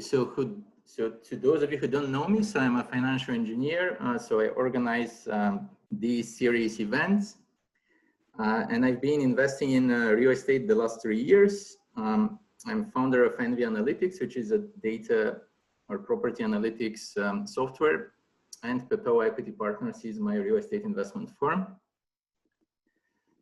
So to those of you who don't know me, so I'm a financial engineer. So I organize these series events. And I've been investing in real estate the last 3 years. I'm founder of Envy Analytics, which is a data or property analytics software. And Pepeo Equity Partners is my real estate investment firm.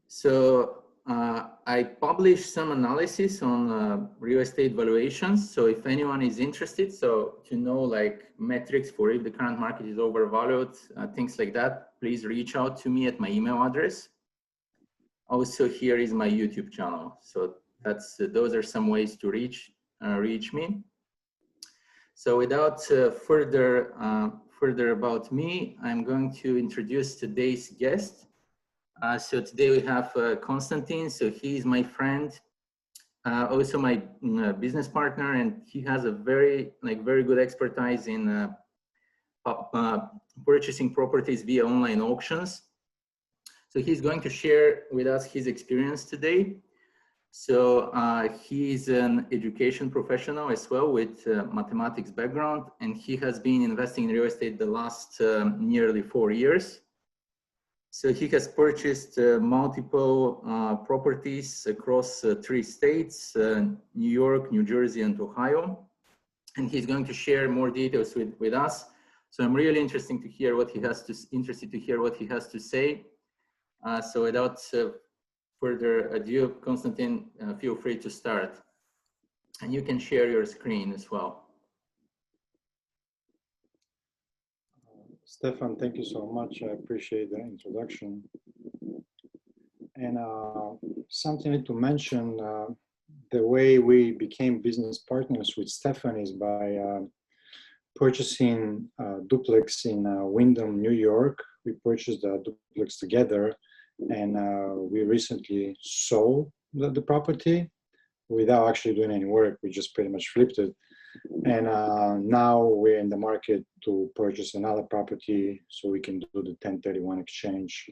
So I publish some analysis on real estate valuations. So if anyone is interested, so to know like metrics for if the current market is overvalued, things like that, please reach out to me at my email address. Also, here is my YouTube channel. So that's those are some ways to reach me. So without further about me, I'm going to introduce today's guest. So today we have Konstantin. So he is my friend, also my business partner, and he has a very good expertise in purchasing properties via online auctions. So he's going to share with us his experience today. So he's an education professional as well with mathematics background, and he has been investing in real estate the last nearly 4 years. So he has purchased multiple properties across 3 states, New York, New Jersey, and Ohio. And he's going to share more details with us. So I'm really interested to hear what he has to say. So without further ado, Konstantin, feel free to start. And you can share your screen as well. Stefan, thank you so much. I appreciate the introduction. And something I need to mention, the way we became business partners with Stefan is by purchasing a duplex in Windham, New York. We purchased a duplex together, and we recently sold the property without actually doing any work. We just pretty much flipped it. And now we're in the market to purchase another property so we can do the 1031 exchange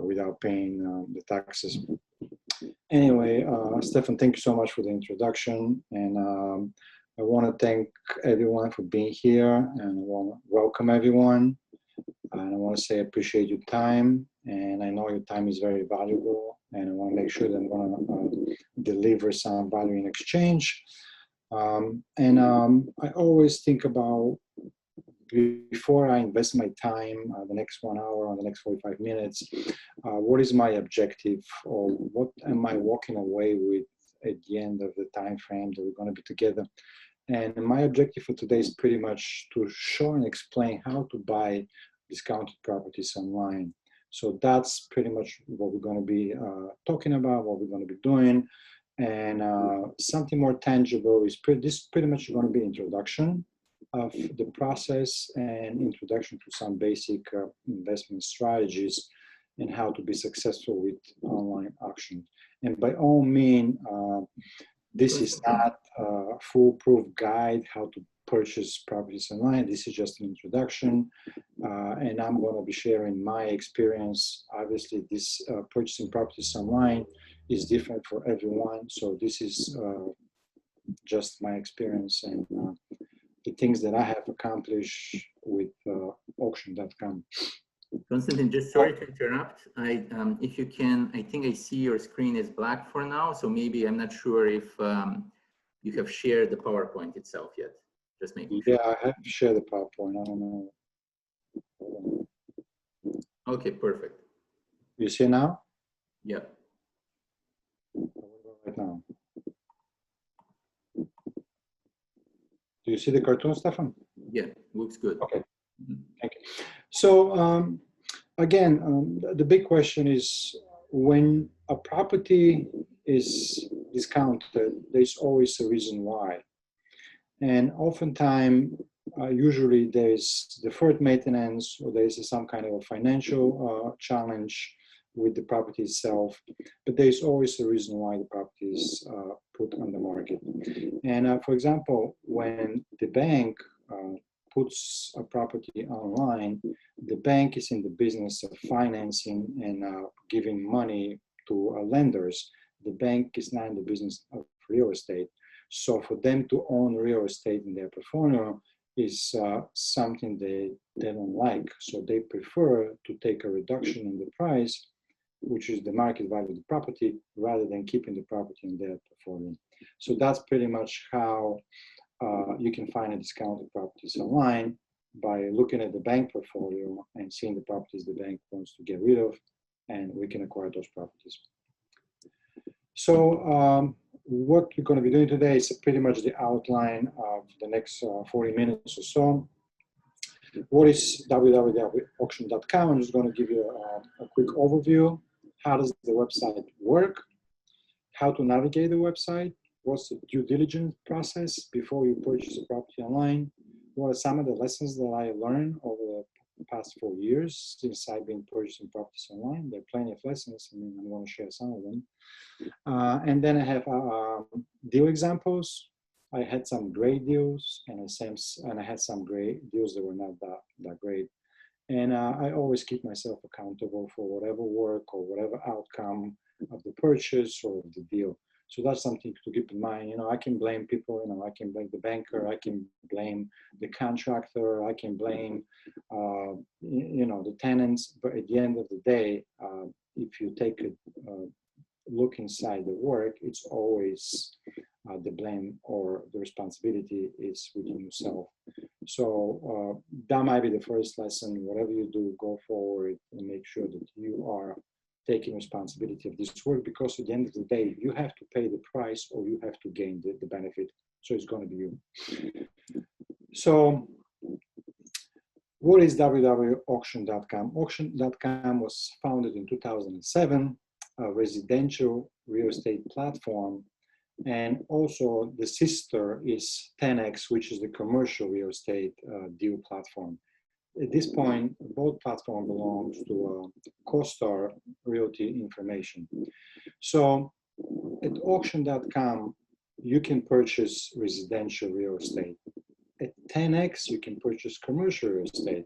without paying the taxes. Anyway, Stefan, thank you so much for the introduction. And I want to thank everyone for being here, and I want to welcome everyone. And I want to say I appreciate your time, and I know your time is very valuable, and I want to make sure that I'm going to deliver some value in exchange. I always think about, before I invest my time, the next 1 hour or the next 45 minutes, what is my objective, or what am I walking away with at the end of the time frame that we're going to be together. And my objective for today is pretty much to show and explain how to buy discounted properties online. So that's pretty much what we're going to be talking about, what we're going to be doing. And something more tangible is pretty much going to be introduction of the process and introduction to some basic investment strategies and how to be successful with online auction. And by all means, this is not a foolproof guide how to purchase properties online. This is just an introduction, and I'm going to be sharing my experience. Obviously, this purchasing properties online is different for everyone, so this is just my experience and the things that I have accomplished with auction.com. Konstantin, just sorry to interrupt. If you can, I think I see your screen is black for now, so maybe I'm not sure if you have shared the PowerPoint itself yet. Just making sure. Yeah, I have to share the PowerPoint. I don't know. Okay, perfect. You see now? Yeah. Right now. Do you see the cartoon, Stefan? Yeah, looks good. Okay. Thank you. So again, the big question is, when a property is discounted, there's always a reason why. And oftentimes, usually there's deferred maintenance, or there's some kind of a financial challenge with the property itself, but there's always a reason why the property is put on the market. And for example, when the bank puts a property online, the bank is in the business of financing and giving money to lenders. The bank is not in the business of real estate. So for them to own real estate in their portfolio is something they don't like. So they prefer to take a reduction in the price, which is the market value of the property, rather than keeping the property in their portfolio. So that's pretty much how you can find discounted properties online, by looking at the bank portfolio and seeing the properties the bank wants to get rid of, and we can acquire those properties. So what we're going to be doing today is pretty much the outline of the next 40 minutes or so. What is www.auction.com? I'm just going to give you a quick overview. How does the website work? How to navigate the website? What's the due diligence process before you purchase a property online? What are some of the lessons that I learned over the past 4 years since I've been purchasing properties online? There are plenty of lessons. I mean, I'm going to share some of them. And then I have deal examples. I had some great deals, and I had some great deals that were not that great. And I always keep myself accountable for whatever work or whatever outcome of the purchase or the deal. So that's something to keep in mind. You know, I can blame people. You know, I can blame the banker. I can blame the contractor. I can blame, you know, the tenants. But at the end of the day, if you take a look inside the work, it's always the blame or the responsibility is within yourself. So that might be the first lesson. Whatever you do, go forward and make sure that you are taking responsibility of this work, because at the end of the day, you have to pay the price or you have to gain the benefit. So it's going to be you. So what is www.auction.com? Auction.com was founded in 2007, a residential real estate platform. And also the sister is 10X, which is the commercial real estate deal platform. At this point, both platforms belongs to CoStar Realty Information. So at auction.com, you can purchase residential real estate. At 10X, you can purchase commercial real estate.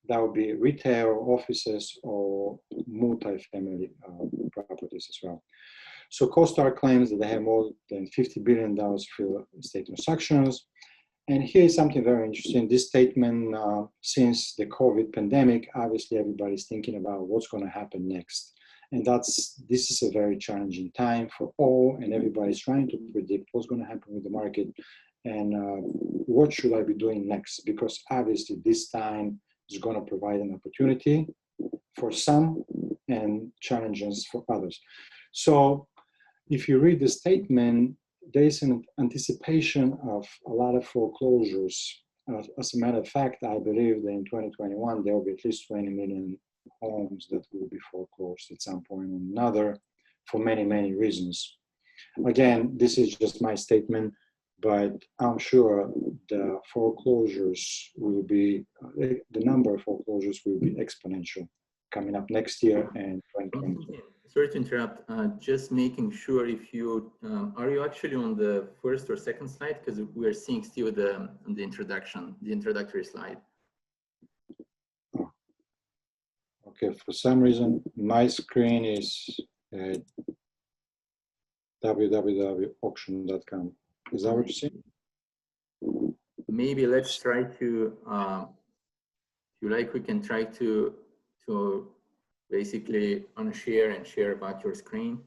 That would be retail, offices, or multifamily properties as well. So CoStar claims that they have more than $50 billion real estate transactions. And here is something very interesting. This statement, since the COVID pandemic, obviously everybody's thinking about what's going to happen next. And this is a very challenging time for all, and everybody's trying to predict what's going to happen with the market and what should I be doing next? Because obviously this time is going to provide an opportunity for some and challenges for others. So if you read the statement, there is an anticipation of a lot of foreclosures. As a matter of fact, I believe that in 2021, there will be at least 20 million homes that will be foreclosed at some point or another for many, many reasons. Again, this is just my statement, but I'm sure the foreclosures will be, the number of foreclosures will be exponential coming up next year and 2022. Sorry to interrupt, just making sure if you, are you actually on the first or second slide? Because we're seeing still the introductory slide. Oh. Okay, for some reason, my screen is at www.auction.com. Is that what you're saying? Maybe let's try to, if you like, we can try to basically unshare and share about your screen.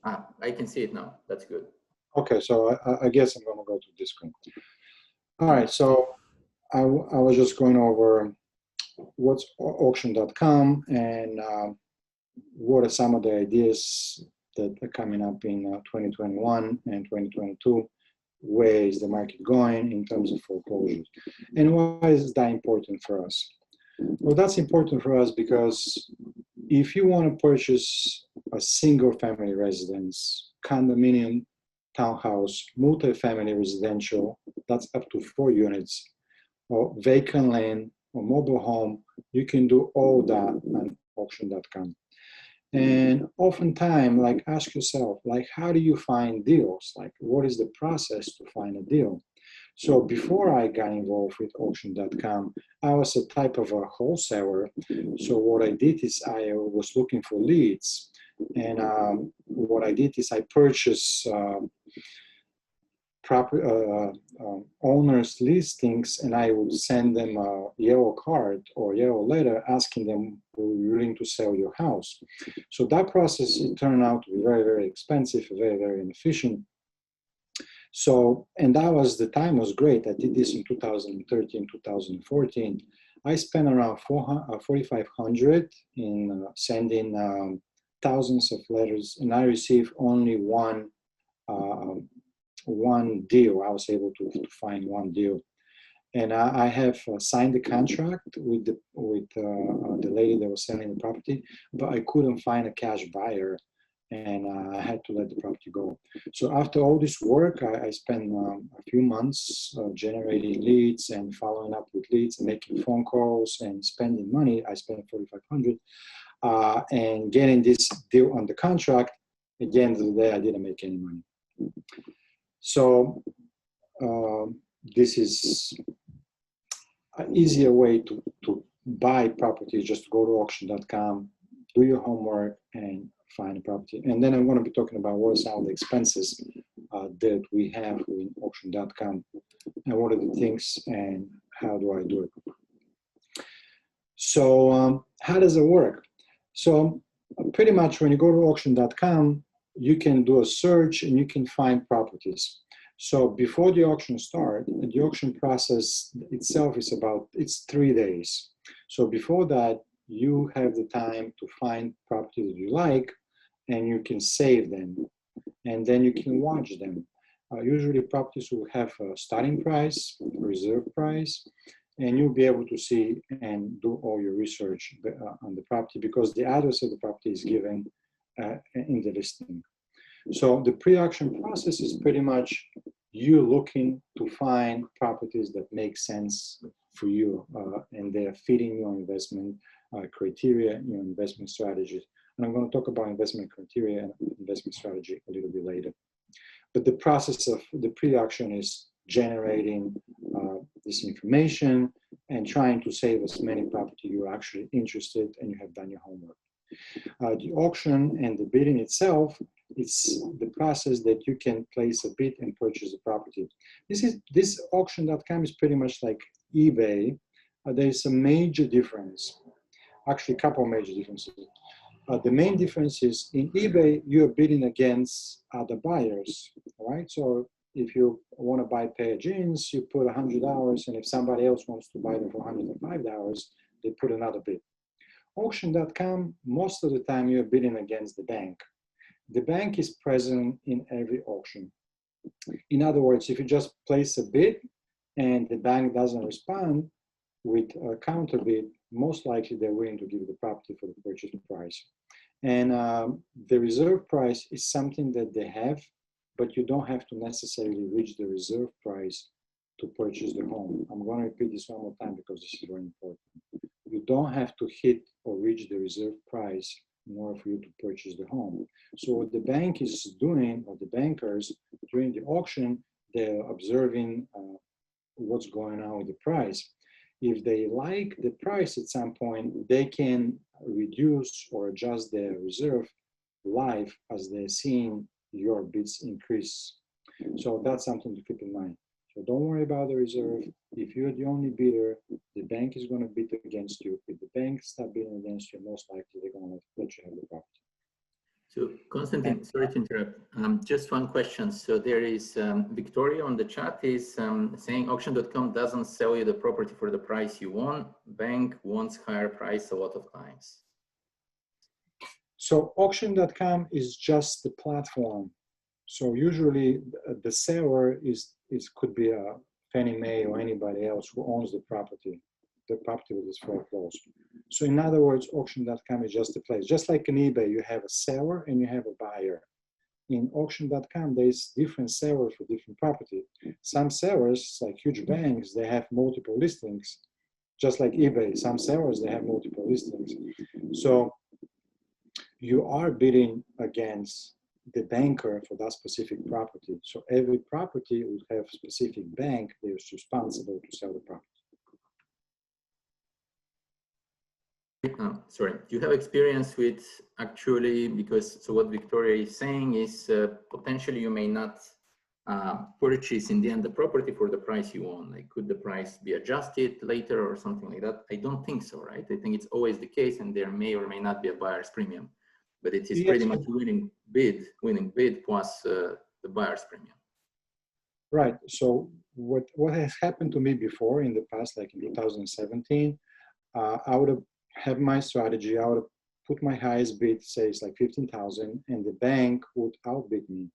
I can see it now. That's good. Okay, so I guess I'm going to go to this screen. All right, so I was just going over what's auction.com and what are some of the ideas that are coming up in 2021 and 2022. Where is the market going in terms of foreclosures? And why is that important for us? Well, that's important for us because if you want to purchase a single family residence, condominium, townhouse, multifamily residential, that's up to 4 units, or vacant land, or mobile home, you can do all that on auction.com. And oftentimes, like, ask yourself, like, how do you find deals? Like, what is the process to find a deal? So before I got involved with auction.com, I was a type of a wholesaler. So what I did is I was looking for leads. And what I did is I purchased owners' listings, and I would send them a yellow card or yellow letter asking them, "Are you willing to sell your house?" So that process, it turned out to be very, very expensive, very, very inefficient. So, and that was, the time was great. I did this in 2013, 2014. I spent around 4,500 in sending thousands of letters, and I received only one deal. I was able to find one deal, and I have signed the contract with the lady that was selling the property, but I couldn't find a cash buyer, and I had to let the property go. So after all this work, I spent a few months generating leads and following up with leads and making phone calls and spending money. I spent 4,500 and getting this deal on the contract. At the end of the day, I didn't make any money. So this is an easier way to buy property, just to go to auction.com, do your homework, and find a property. And then I'm going to be talking about what are some of the expenses that we have in auction.com, and what are the things and how do I do it. So how does it work? So pretty much when you go to auction.com, you can do a search and you can find properties. So before the auction starts, the auction process itself is it's 3 days. So before that, you have the time to find properties that you like, and you can save them, and then you can watch them. Usually properties will have a starting price, reserve price, and you'll be able to see and do all your research on the property, because the address of the property is given in the listing. So the pre-auction process is pretty much you looking to find properties that make sense for you, and they're fitting your investment criteria, your investment strategies. And I'm going to talk about investment criteria and investment strategy a little bit later. But the process of the pre-auction is generating this information and trying to save as many property you're actually interested and you have done your homework. The auction and the bidding itself, it's the process that you can place a bid and purchase the property. This auction.com is pretty much like eBay. There's a major difference, actually a couple of major differences. The main difference is in eBay, you're bidding against other buyers, all right? So if you want to buy a pair of jeans, you put $100, and if somebody else wants to buy them for $105, they put another bid. Auction.com, most of the time you're bidding against the bank. The bank is present in every auction. In other words, if you just place a bid and the bank doesn't respond with a counter bid, most likely they're willing to give you the property for the purchase price. And the reserve price is something that they have, but you don't have to necessarily reach the reserve price to purchase the home. I'm going to repeat this one more time because this is very important. You don't have to hit or reach the reserve price in order for you to purchase the home. So what the bank is doing, or the bankers during the auction, they're observing what's going on with the price. If they like the price at some point, they can reduce or adjust their reserve live as they're seeing your bids increase. So that's something to keep in mind. So don't worry about the reserve. If you're the only bidder, the bank is going to bid against you. If the bank stops bidding against you, most likely they're going to let you have the property. So Konstantin, sorry to interrupt. Just one question. So there is Victoria on the chat is saying auction.com doesn't sell you the property for the price you want. Bank wants higher price a lot of times. So auction.com is just the platform. So usually the seller could be a Fannie Mae or anybody else who owns the property with its foreclosed. So in other words, auction.com is just a place. Just like in eBay, you have a seller and you have a buyer. In auction.com, there's different sellers for different property. Some sellers, like huge banks, they have multiple listings. Just like eBay, some sellers, they have multiple listings. So you are bidding against the banker for that specific property. So every property would have a specific bank that is responsible to sell the property. Sorry, do you have experience with actually, because so what Victoria is saying is potentially you may not purchase in the end the property for the price you want? Like, could the price be adjusted later or something like that? I don't think so, right? I think it's always the case, and there may or may not be a buyer's premium, but it is pretty much winning bid plus the buyer's premium. Right. So what has happened to me before in the past, like in 2017, I would have my strategy. I would have put my highest bid, say it's like 15,000, and the bank would outbid me.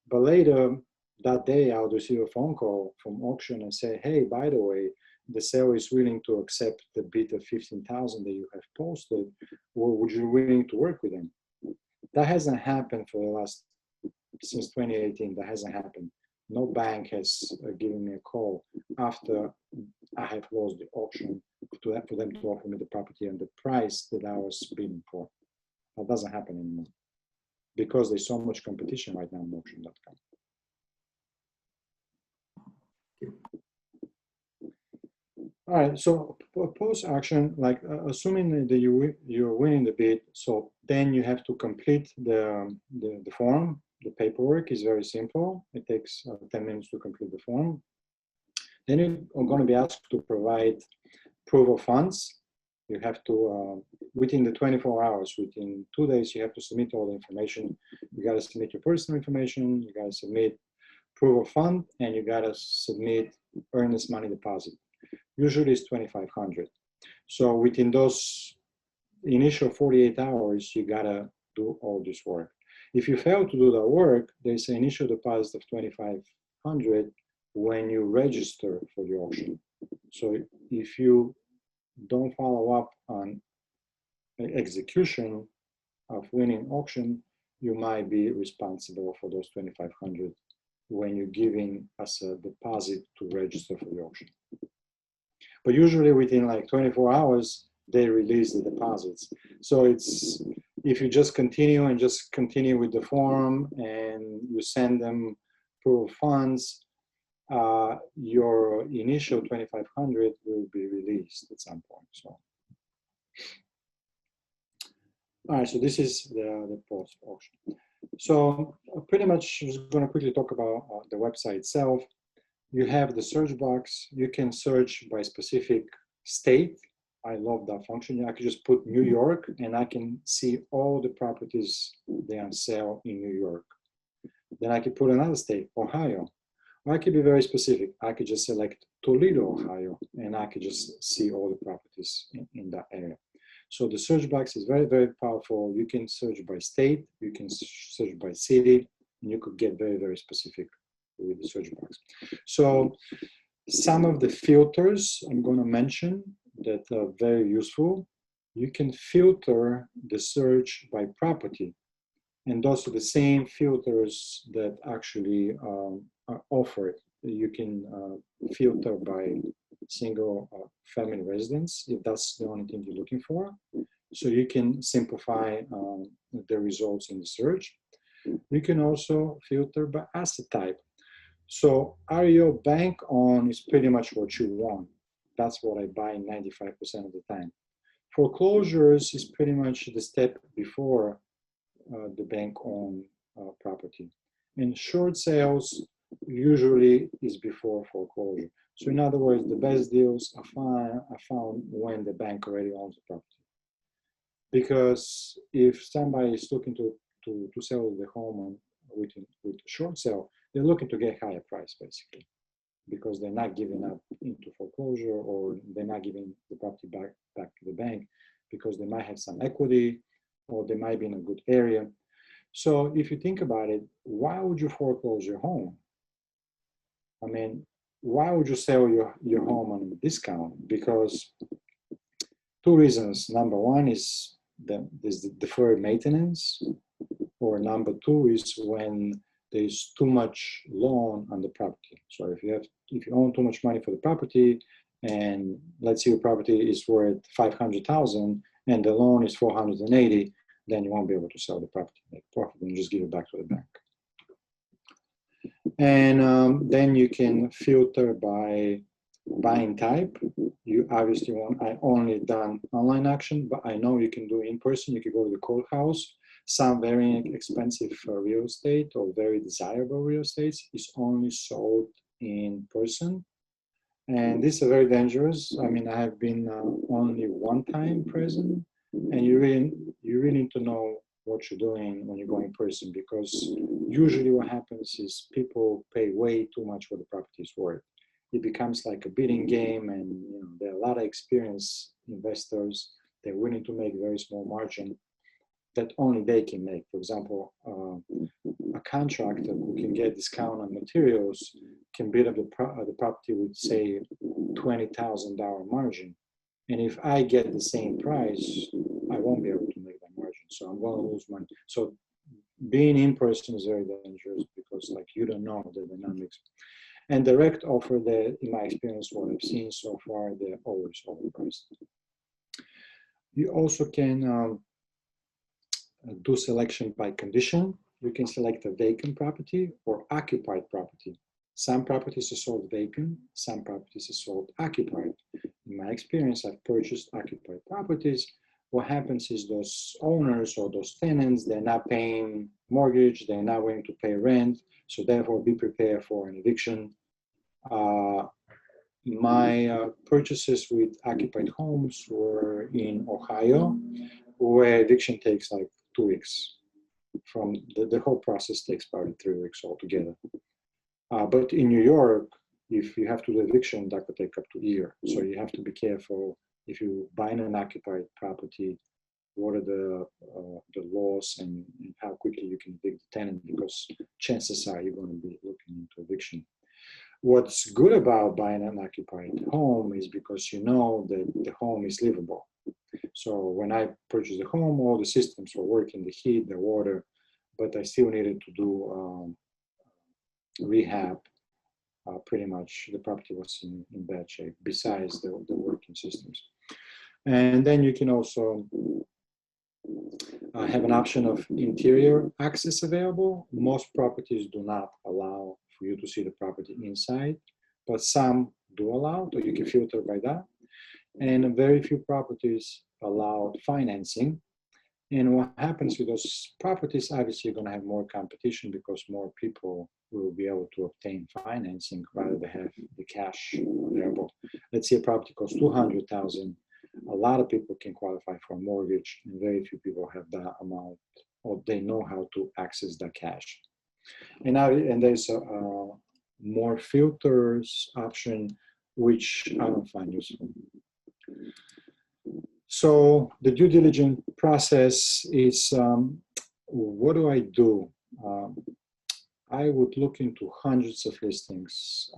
But later that day, I would receive a phone call from auction and say, hey, by the way, the seller is willing to accept the bid of 15,000 that you have posted. Or would you be willing to work with them? That hasn't happened for the last, since 2018, that hasn't happened. No bank has given me a call after I have lost the auction for them to offer me the property and the price that I was bidding for. That doesn't happen anymore because there's so much competition right now on auction.com. All right, so post action, like assuming that you're winning the bid, so then you have to complete the form. The paperwork is very simple. It takes 10 minutes to complete the form. Then you're going to be asked to provide proof of funds. You have to, within the 24 hours, within 2 days, you have to submit all the information. You got to submit your personal information, you got to submit proof of fund, and you got to submit earnest money deposit. Usually it's 2,500. So within those initial 48 hours, you got to do all this work. If you fail to do that work, there's an initial deposit of 2,500 when you register for the auction. So if you don't follow up on execution of winning auction, you might be responsible for those 2,500 when you're giving us a deposit to register for the auction. But usually within like 24 hours, they release the deposits. So it's, if you just continue with the form and you send them proof of funds, your initial 2,500 will be released at some point. So, all right, so this is the post auction. So pretty much I'm just going to quickly talk about the website itself. You have the search box. You can search by specific state. I love that function. I could just put New York and I can see all the properties they are on sale in New York. Then I could put another state, Ohio. Or I could be very specific. I could just select Toledo, Ohio, and I could just see all the properties in that area. So the search box is very, very powerful. You can search by state, you can search by city, and you could get very, very specific with the search box. So some of the filters I'm going to mention that are very useful. You can filter the search by property, and those are the same filters that actually are offered. You can filter by single family residence if that's the only thing you're looking for. So you can simplify the results in the search. You can also filter by asset type. So REO bank owned is pretty much what you want. That's what I buy 95% of the time. Foreclosures is pretty much the step before the bank owned property. And short sales usually is before foreclosure. So in other words, the best deals are found when the bank already owns the property. Because if somebody is looking to sell the home with a short sale, they're looking to get higher price basically, because they're not giving up into foreclosure, or they're not giving the property back to the bank because they might have some equity or they might be in a good area. So if you think about it, why would you foreclose your home? I mean, why would you sell your home on a discount? Because two reasons. Number one is there's the deferred maintenance, or number two is when there's too much loan on the property. So if you own too much money for the property, and let's say your property is worth 500,000 and the loan is 480, then you won't be able to sell the property, make profit, and just give it back to the bank. And then you can filter by buying type. You obviously want, I only done online action, but I know you can do in person. You can go to the courthouse. Some very expensive real estate or very desirable real estate is only sold in person. And this is very dangerous. I mean, I have been only one time present, and you really need to know what you're doing when you go in person, because usually what happens is people pay way too much for the property is worth. It becomes like a bidding game, and there are a lot of experienced investors. They're willing to make very small margin that only they can make. For example, a contractor who can get discount on materials can bid up the property with, say, $20,000 margin. And if I get the same price, I won't be able to make that margin. So I'm going to lose money. So being in person is very dangerous, because like you don't know the dynamics. And direct offer, that in my experience, what I've seen so far, they're always overpriced. You also can do selection by condition. You can select a vacant property or occupied property. Some properties are sold vacant, some properties are sold occupied. In my experience, I've purchased occupied properties. What happens is those owners or those tenants, they're not paying mortgage, they're not willing to pay rent, so therefore be prepared for an eviction. My purchases with occupied homes were in Ohio, where eviction takes like 2 weeks. From the whole process takes probably 3 weeks altogether. But in New York, if you have to do eviction, that could take up to a year. So you have to be careful if you buy an occupied property, what are the laws and how quickly you can evict the tenant, because chances are you're going to be looking into eviction. What's good about buying an occupied home is because you know that the home is livable. So when I purchased the home, all the systems were working, the heat, the water, but I still needed to do rehab. Pretty much the property was in bad shape, besides the working systems. And then you can also have an option of interior access available. Most properties do not allow for you to see the property inside, but some do allow, so you can filter by that. And very few properties allow financing. And what happens with those properties, obviously you're going to have more competition, because more people will be able to obtain financing rather than have the cash available. Let's say a property costs $200,000. A lot of people can qualify for a mortgage, and very few people have that amount, or they know how to access the cash. And there's a more filters option, which I don't find useful. So the due diligence process is, what do I do? I would look into hundreds of listings.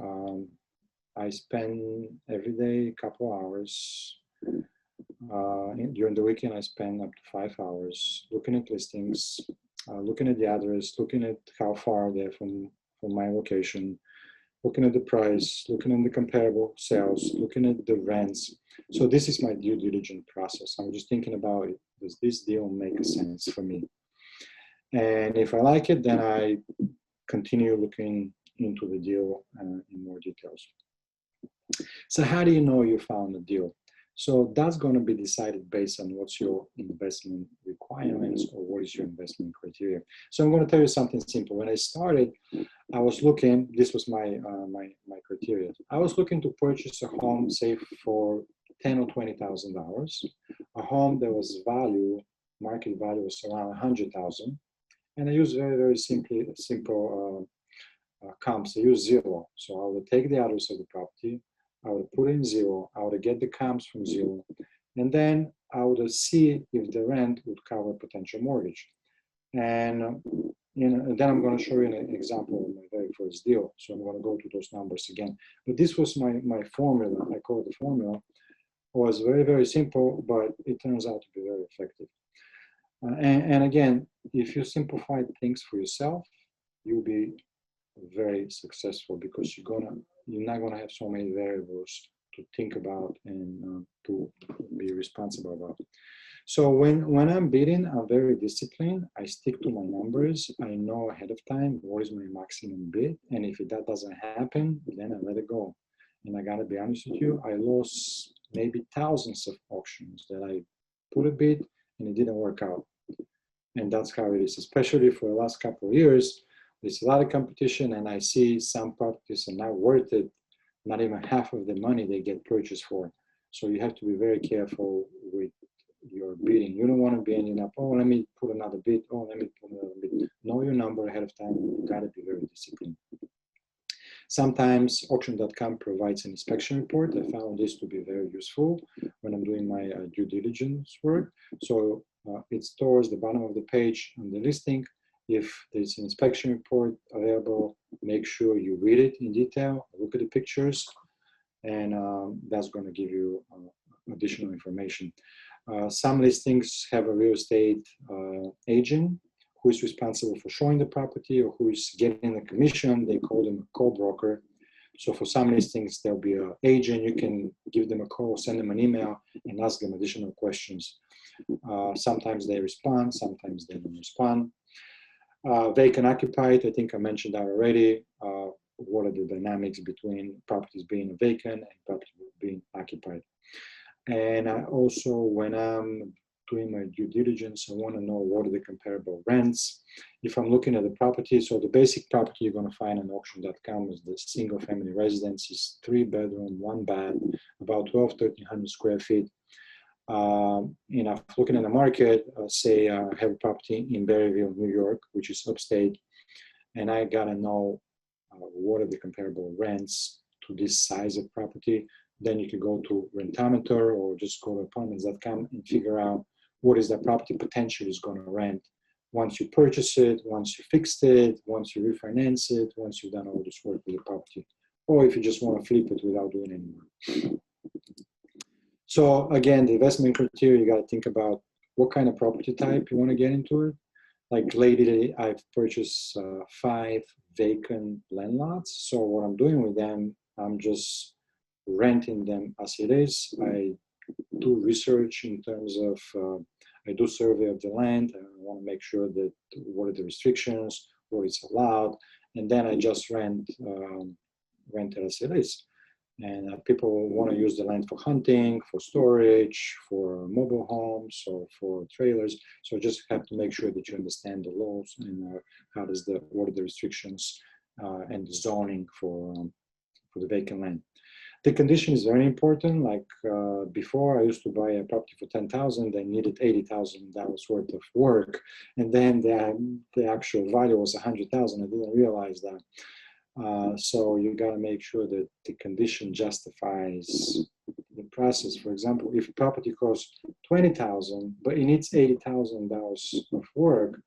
I spend every day a couple hours. During the weekend, I spend up to 5 hours looking at listings, looking at the address, looking at how far they're from my location, looking at the price, looking at the comparable sales, looking at the rents. So this is my due diligence process. I'm just thinking about it. Does this deal make sense for me? And if I like it, then I continue looking into the deal in more details. So how do you know you found a deal? So that's going to be decided based on what's your investment requirements or what is your investment criteria. So I'm going to tell you something simple. When I started, I was looking, this was my criteria. I was looking to purchase a home, say for $10,000 or $20,000, a home that was market value was around 100,000. And I used very simple comps. I used Zillow. So I would take the address of the property, I would put in Zillow, I would get the comps from Zillow, and then I would see if the rent would cover potential mortgage. And then I'm going to show you an example of my very first deal. So I'm going to go to those numbers again. But this was my formula. I call it the formula. It was very simple, but it turns out to be very effective. And again, if you simplify things for yourself, you'll be very successful, because you're not gonna have so many variables to think about and to be responsible about. So when I'm bidding, I'm very disciplined. I stick to my numbers. I know ahead of time what is my maximum bid, and if that doesn't happen, then I let it go. And I gotta be honest with you, I lost maybe thousands of auctions that I put a bid and it didn't work out. And that's how it is, especially for the last couple of years. There's a lot of competition, and I see some properties are not worth it, not even half of the money they get purchased for. So you have to be very careful with your bidding. You don't want to be ending up, oh, let me put another bid, oh, let me put another bid. Know your number ahead of time. You got to be very disciplined. Sometimes auction.com provides an inspection report. I found this to be very useful when I'm doing my due diligence work. So it's towards the bottom of the page on the listing. If there's an inspection report available, make sure you read it in detail, look at the pictures, and that's going to give you additional information. Some listings have a real estate agent who is responsible for showing the property or who is getting the commission. They call them a co-broker. So for some listings, there'll be an agent. You can give them a call, send them an email, and ask them additional questions. Sometimes they respond, sometimes they don't respond. Vacant occupied, I think I mentioned that already. What are the dynamics between properties being vacant and properties being occupied? And I also, when I'm doing my due diligence, I want to know what are the comparable rents. If I'm looking at the property, so the basic property you're going to find on auction.com is the single family residence, is 3-bedroom, 1 bath, about 1,200 square feet. You know, looking at the market, say I have a property in Berryville, New York, which is upstate, and I gotta know what are the comparable rents to this size of property. Then you can go to Rentometer or just go to apartments.com and figure out what is that property potentially is going to rent once you purchase it, once you fixed it, once you refinance it, once you've done all this work with the property, or if you just want to flip it without doing any work. So again, the investment criteria, you got to think about what kind of property type you want to get into it. Like lately, I've purchased 5 vacant land lots. So what I'm doing with them, I'm just renting them as it is. I do research in terms of, I do survey of the land. I want to make sure that what are the restrictions, what is allowed, and then I just rent it as it is. And people want to use the land for hunting, for storage, for mobile homes, or for trailers. So just have to make sure that you understand the laws and what are the restrictions and the zoning for the vacant land. The condition is very important. Like before, I used to buy a property for $10,000. I needed $80,000 worth of work, and then the actual value was $100,000. I didn't realize that. So you got to make sure that the condition justifies the process. For example, if a property costs $20,000, but it needs $80,000 of work,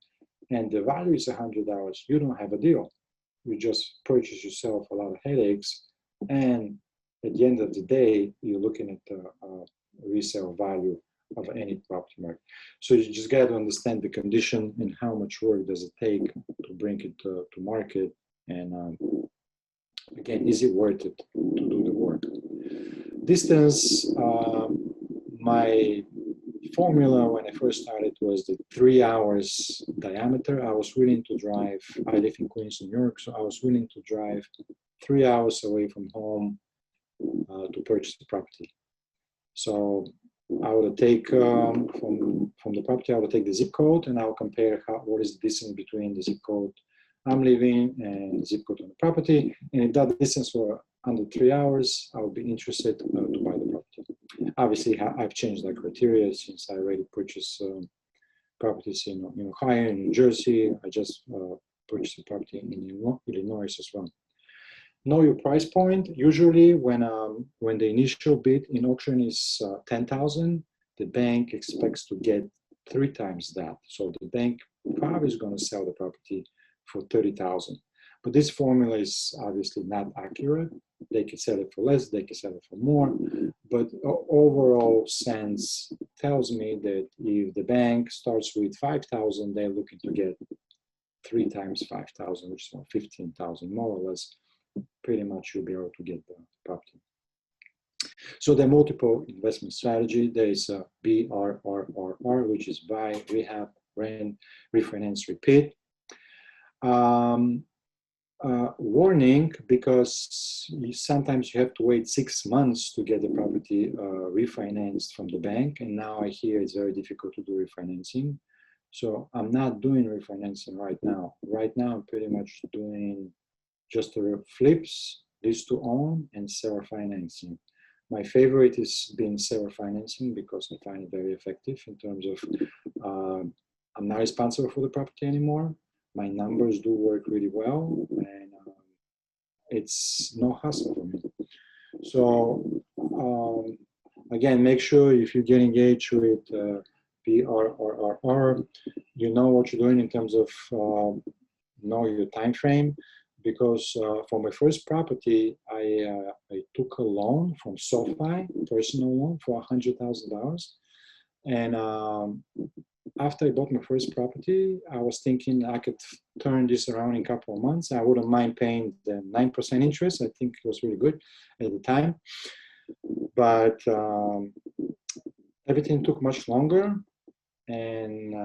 and the value is $100, you don't have a deal. You just purchase yourself a lot of headaches, and at the end of the day, you're looking at the resale value of any property market. So you just got to understand the condition and how much work does it take to bring it to market. And again, is it worth it to do the work? Distance, my formula when I first started was the 3 hours diameter. I was willing to drive, I live in Queens, New York, so I was willing to drive 3 hours away from home to purchase the property. So I would take from the property, I would take the zip code, and I will compare what is the distance between the zip code I'm living and the zip code on the property. And if that distance were under 3 hours, I would be interested to buy the property. Obviously, I've changed that criteria since I already purchased properties in Ohio and New Jersey. I just purchased a property in Illinois as well. Know your price point. Usually, when the initial bid in auction is $10,000, the bank expects to get 3 times that. So the bank probably is going to sell the property for $30,000. But this formula is obviously not accurate. They can sell it for less, they can sell it for more. But overall sense tells me that if the bank starts with $5,000, they're looking to get 3 times $5,000, which is $15,000 more or less. Pretty much you'll be able to get the property. So there are multiple investment strategy. There is a BRRRR, which is buy, rehab, rent, refinance, repeat. Warning, because sometimes you have to wait 6 months to get the property refinanced from the bank, and now I hear it's very difficult to do refinancing. So I'm not doing refinancing right now. Right now, I'm pretty much doing just the flips, lease to own, and seller financing. My favorite is being seller financing because I find it very effective in terms of I'm not responsible for the property anymore. My numbers do work really well, and it's no hassle for me. So again, make sure if you get engaged with PRRR, you know what you're doing in terms of know your time frame. Because for my first property, I took a loan from SoFi, personal loan for $100,000, and after I bought my first property, I was thinking I could turn this around in a couple of months. I wouldn't mind paying the 9% interest. I think it was really good at the time. But everything took much longer. And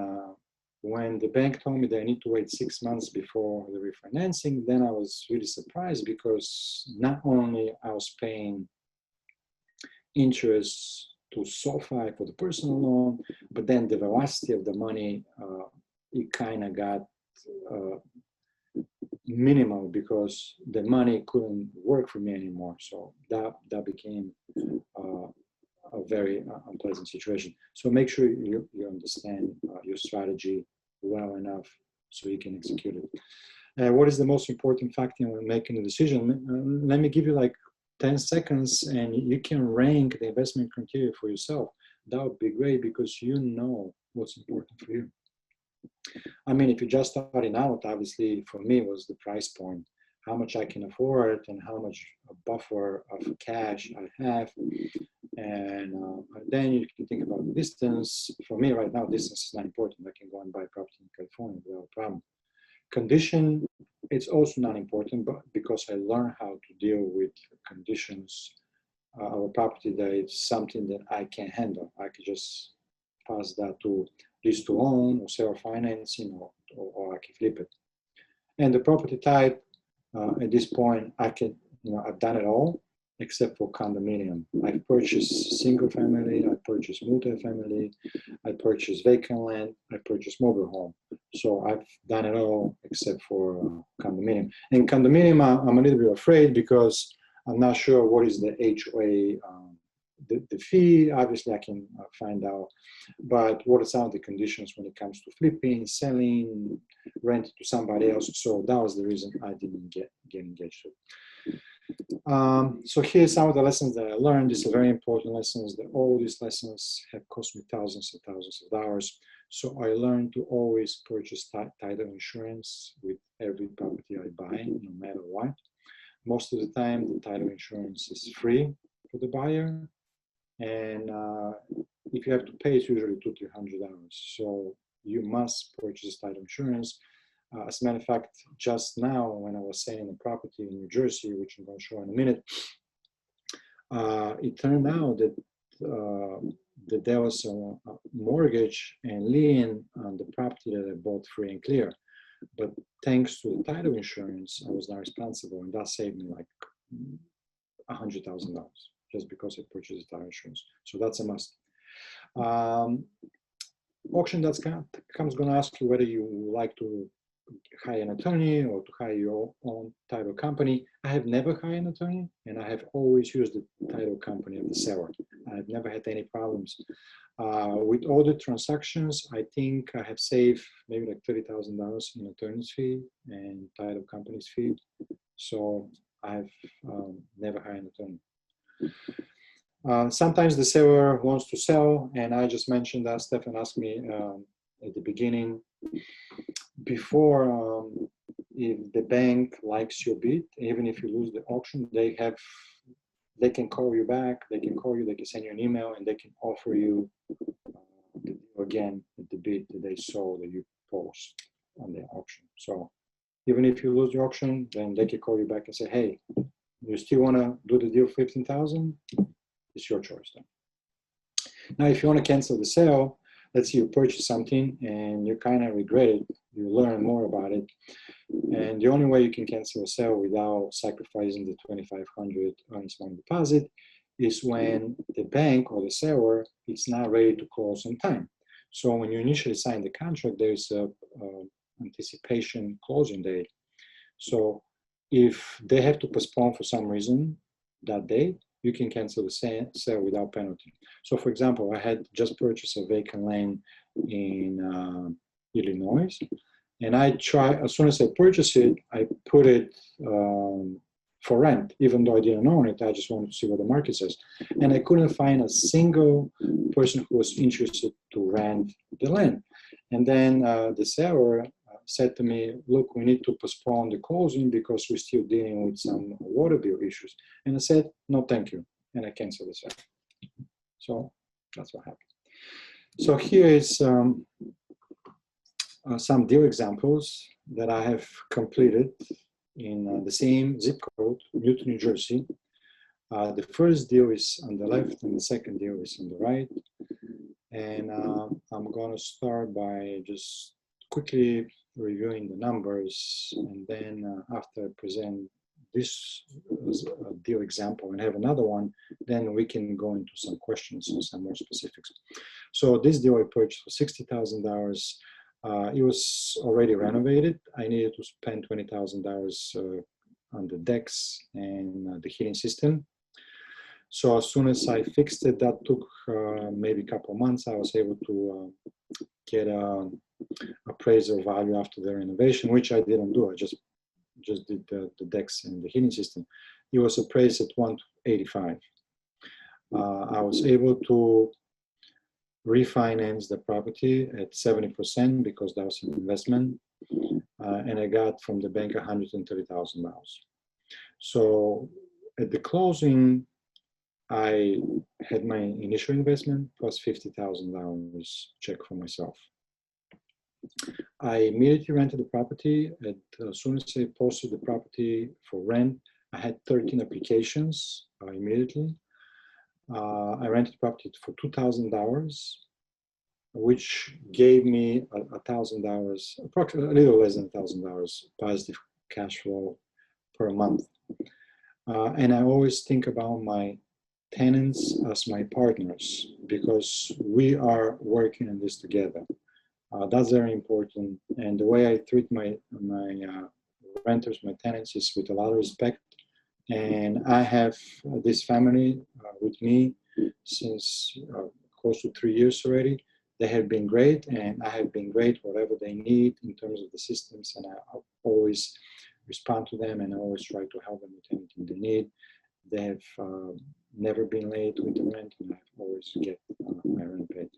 when the bank told me that I need to wait 6 months before the refinancing, then I was really surprised because not only I was paying interest to SoFi for the personal loan, but then the velocity of the money, it kind of got minimal because the money couldn't work for me anymore. So that became a very unpleasant situation. So make sure you understand your strategy well enough so you can execute it. What is the most important factor when making a decision? Let me give you like 10 seconds and you can rank the investment criteria for yourself. That would be great because you know what's important for you. I mean, if you're just starting out, obviously for me it was the price point, how much I can afford and how much buffer of cash I have. And then you can think about distance. For me right now, distance is not important. I can go and buy property in California without a problem. Condition, it's also not important, but because I learned how to deal with conditions of a property that is something that I can handle. I could just pass that to lease to own or sell financing or I can flip it. And the property type, at this point, I can, I've done it all except for condominium. I purchased single family, I purchased multifamily, I purchased vacant land, I purchased mobile home. So I've done it all except for condominium. And condominium, I'm a little bit afraid because I'm not sure what is the HOA, the fee. Obviously I can find out, but what are some of the conditions when it comes to flipping, selling, renting to somebody else. So that was the reason I didn't get engaged with. So here's some of the lessons that I learned. These are very important lessons. That all these lessons have cost me thousands and thousands of dollars. So I learned to always purchase title insurance with every property I buy, no matter what. Most of the time, the title insurance is free for the buyer. And if you have to pay, it's usually $200 to $300. So you must purchase title insurance. As a matter of fact, just now when I was selling a property in New Jersey, which I'm going to show in a minute, it turned out that there was a mortgage and lien on the property that I bought free and clear. But thanks to the title insurance, I was not responsible, and that saved me like $100,000 just because I purchased the title insurance. So that's a must. Auction.com's going to ask you whether you like to hire an attorney or to hire your own title company. I have never hired an attorney, and I have always used the title company of the seller. I've never had any problems. With all the transactions, I think I have saved maybe like $30,000 in attorney's fee and title company's fee. So I've never hired an attorney. Sometimes the seller wants to sell, and I just mentioned that. Stefan asked me at the beginning, before, if the bank likes your bid, even if you lose the auction, they can call you back, they can call you, they can send you an email, and they can offer you again the bid that they saw that you post on the auction. So even if you lose the auction, then they can call you back and say, hey, you still want to do the deal for $15,000? It's your choice then. Now, if you want to cancel the sale, let's say you purchase something and you kind of regret it, you learn more about it. And the only way you can cancel a sale without sacrificing the $2,500 earnest money deposit is when the bank or the seller is not ready to close on time. So when you initially sign the contract, there's a anticipation closing date. So if they have to postpone for some reason that day, you can cancel the sale without penalty. So for example, I had just purchased a vacant land in Illinois, and I try, as soon as I purchased it, I put it for rent, even though I didn't own it. I just wanted to see what the market says. And I couldn't find a single person who was interested to rent the land. And then the seller said to me, look, we need to postpone the closing because we're still dealing with some water bill issues. And I said, no, thank you. And I canceled the sale. So that's what happened. So here is some deal examples that I have completed in the same zip code, Newton, New Jersey. The first deal is on the left and the second deal is on the right. And I'm going to start by just quickly reviewing the numbers, and then after I present this deal example and have another one, then we can go into some questions and some more specifics. So this deal I purchased for $60,000. It was already renovated. I needed to spend $20,000 on the decks and the heating system. So as soon as I fixed it, that took maybe a couple of months. I was able to get appraisal value after the renovation, which I didn't do. I just did the decks and the heating system. It was appraised at $185,000. I was able to refinance the property at 70% because that was an investment, and I got from the bank $130,000. So at the closing, I had my initial investment plus $50,000 check for myself. I immediately rented the property. As soon as I posted the property for rent, I had 13 applications immediately. I rented the property for $2,000, which gave me $1,000, approximately a little less than $1,000 positive cash flow per month. And I always think about my tenants as my partners because we are working on this together. That's very important. And the way I treat my renters, my tenants, is with a lot of respect. And I have this family with me since close to 3 years already. They have been great, and I have been great whatever they need in terms of the systems. And I always respond to them, and I always try to help them with anything they need. They have never been late with the rent, and I always get my rent paid.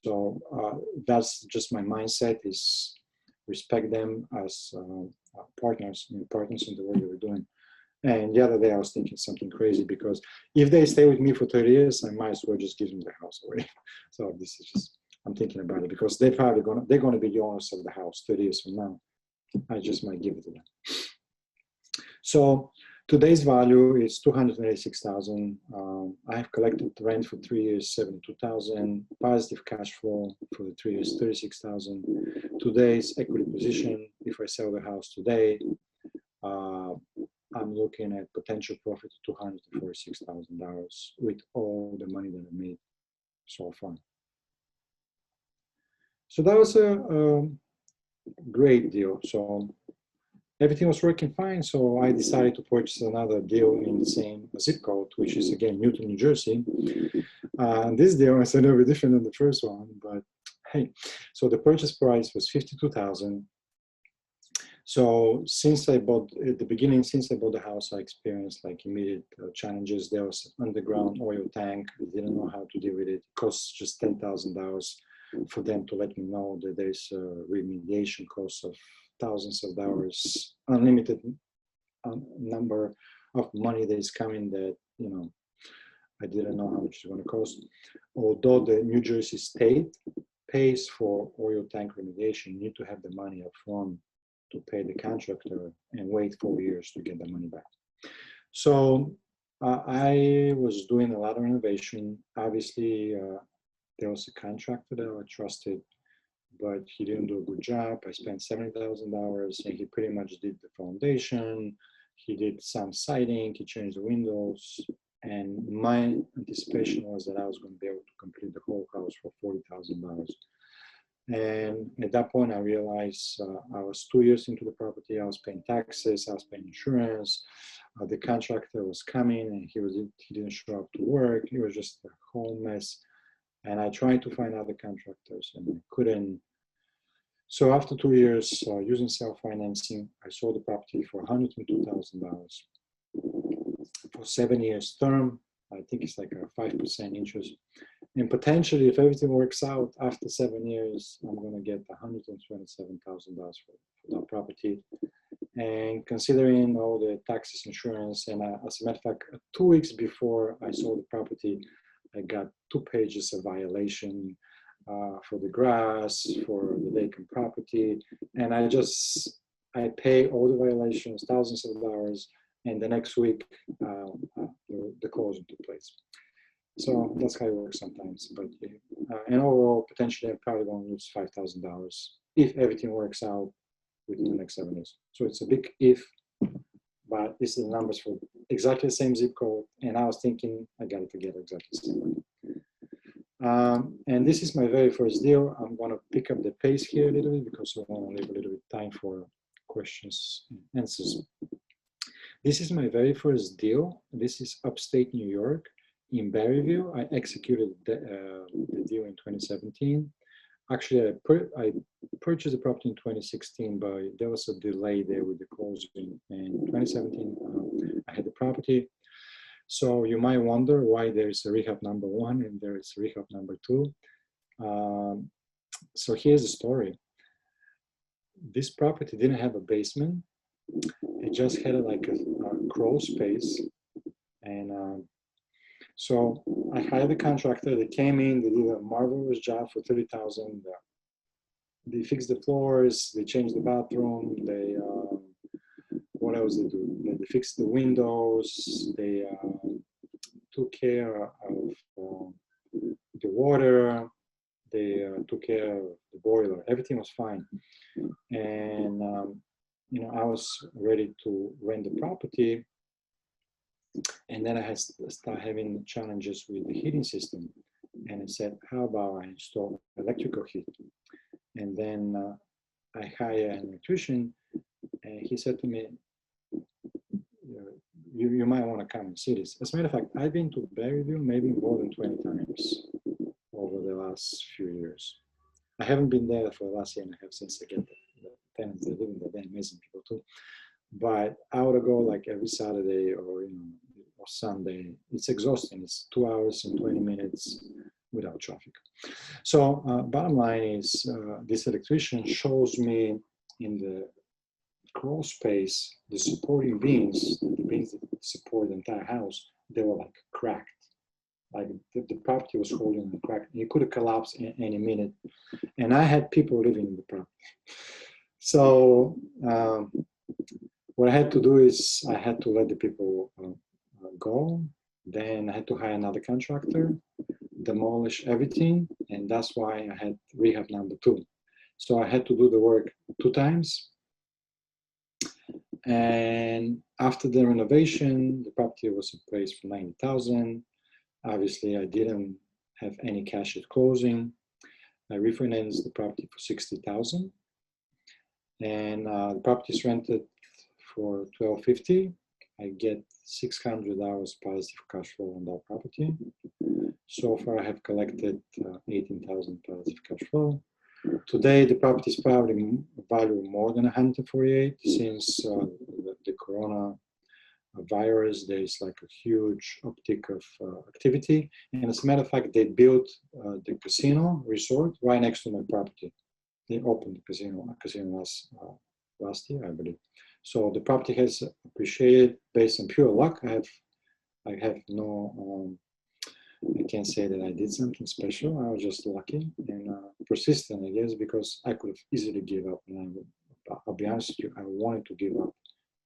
So that's just my mindset, is respect them as partners in the way they were doing. And the other day I was thinking something crazy, because if they stay with me for 30 years, I might as well just give them the house away. So this is just, I'm thinking about it, because they're going to be the owners of the house 30 years from now. I just might give it to them. So today's value is $286,000. I have collected rent for 3 years, $72,000. Positive cash flow for the 3 years, $36,000. Today's equity position, if I sell the house today, I'm looking at potential profit of $246,000 with all the money that I made so far. So that was a great deal. So everything was working fine, so I decided to purchase another deal in the same zip code, which is again Newton, New Jersey. This deal is a little bit different than the first one, but hey, so the purchase price was $52,000. So since I bought at the beginning, since I bought the house, I experienced like immediate challenges. There was an underground oil tank. I didn't know how to deal with it. It costs just $10,000 for them to let me know that there's a remediation cost of thousands of dollars, unlimited number of money that is coming that, you know, I didn't know how much it's going to cost. Although the New Jersey state pays for oil tank remediation, you need to have the money up front to pay the contractor and wait 4 years to get the money back. So I was doing a lot of renovation. Obviously, there was a contractor that I trusted, but he didn't do a good job. I spent $70,000, and he pretty much did the foundation. He did some siding, he changed the windows, And my anticipation was that I was going to be able to complete the whole house for $40,000. And at that point, I realized I was 2 years into the property. I was paying taxes, I was paying insurance. The contractor was coming, and he didn't show up to work. It was just a whole mess. And I tried to find other contractors, and I couldn't. So after 2 years using self-financing, I sold the property for $102,000 for 7 years term. I think it's like a 5% interest. And potentially, if everything works out after 7 years, I'm going to get $127,000 for that property. And considering all the taxes, insurance, and as a matter of fact, 2 weeks before I sold the property, I got 2 pages of violation for the grass, for the vacant property. And I pay all the violations, thousands of dollars, and the next week, the closing took place. So that's how it works sometimes. But and overall, potentially, I'm probably going to lose $5,000 if everything works out within the next 7 years. So it's a big if, but this is the numbers for exactly the same zip code. And I was thinking I got it together exactly the same way. And this is my very first deal. I'm going to pick up the pace here a little bit because I want to leave a little bit of time for questions and answers. This is my very first deal. This is upstate New York in Berryville. I executed the deal in 2017. Actually, I purchased the property in 2016, but there was a delay there with the closing. In 2017, I had the property. So you might wonder why there's a rehab number 1 and there is rehab number 2. So here's the story. This property didn't have a basement. It just had like a crawl space. And so I hired a contractor. They came in, they did a marvelous job for $30,000. They fixed the floors, they changed the bathroom, they what else they do? They fixed the windows, they took care of the water, they took care of the boiler. Everything was fine. And I was ready to rent the property. And then I had started having challenges with the heating system. And I said, how about I install electrical heat? And then I hired an electrician, and he said to me, you might want to come and see this. As a matter of fact, I've been to Berryville maybe more than 20 times over the last few years. I haven't been there for the last year and a half since I get the tenants that live in there. They're amazing people too. But I would go like every Saturday or or Sunday. It's exhausting. It's 2 hours and 20 minutes without traffic. So bottom line is this electrician shows me in the crawl space, the supporting beams, the beams that support the entire house, they were like cracked. Like the property was holding a crack. It could have collapsed in any minute. And I had people living in the property. So what I had to do is I had to let the people go. Then I had to hire another contractor, demolish everything. And that's why I had rehab number 2. So I had to do the work 2 times. And after the renovation, the property was appraised for $90,000. Obviously, I didn't have any cash at closing. I refinanced the property for $60,000, and the property is rented for $1,250. I get $600 positive cash flow on that property. So far, I have collected $18,000 positive cash flow. Today, the property is probably valued more than 148 since the corona virus. There is like a huge uptick of activity. And as a matter of fact, they built the casino resort right next to my property. They opened the casino last year, I believe. So the property has appreciated based on pure luck. I have no, I can't say that I did something special. I was just lucky and persistent, I guess, because I could have easily give up. And I'll be honest with you, I wanted to give up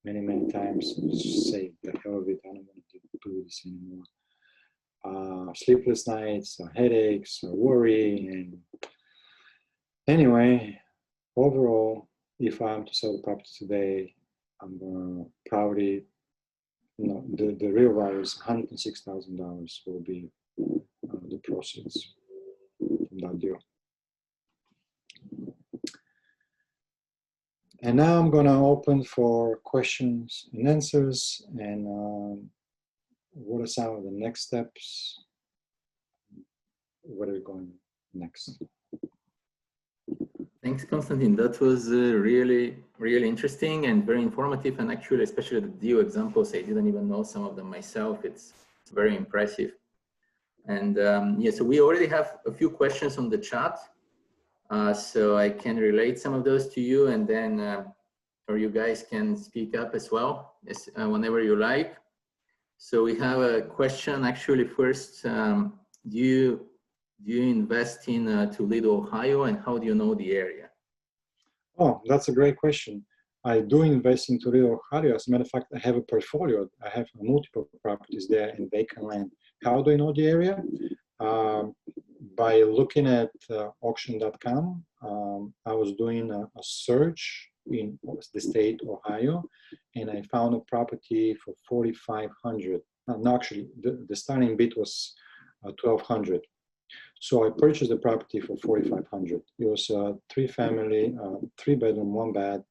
many times and just say the hell of it, I don't want to do this anymore. Sleepless nights, headaches, worry, and anyway, overall, if I'm to sell the property today, I'm gonna probably no, the real value is $106,000 will be the proceeds from that deal. And now I'm going to open for questions and answers. And what are some of the next steps? Where are we going next? Thanks, Konstantin. That was really, really interesting and very informative. And actually, especially the deal examples, I didn't even know some of them myself. It's very impressive. And yeah, so we already have a few questions on the chat. So I can relate some of those to you, and then or you guys can speak up as well, whenever you like. So we have a question actually first. Do you invest in Toledo, Ohio, and how do you know the area? Oh, that's a great question. I do invest in Toledo, Ohio. As a matter of fact, I have a portfolio. I have multiple properties there in vacant land. How do I know the area? By looking at auction.com. I was doing a search in the state Ohio, and I found a property for $4,500. No, actually, the starting bid was $1,200. So I purchased the property for $4,500. It was a 3-family, 3-bedroom, 1-bath,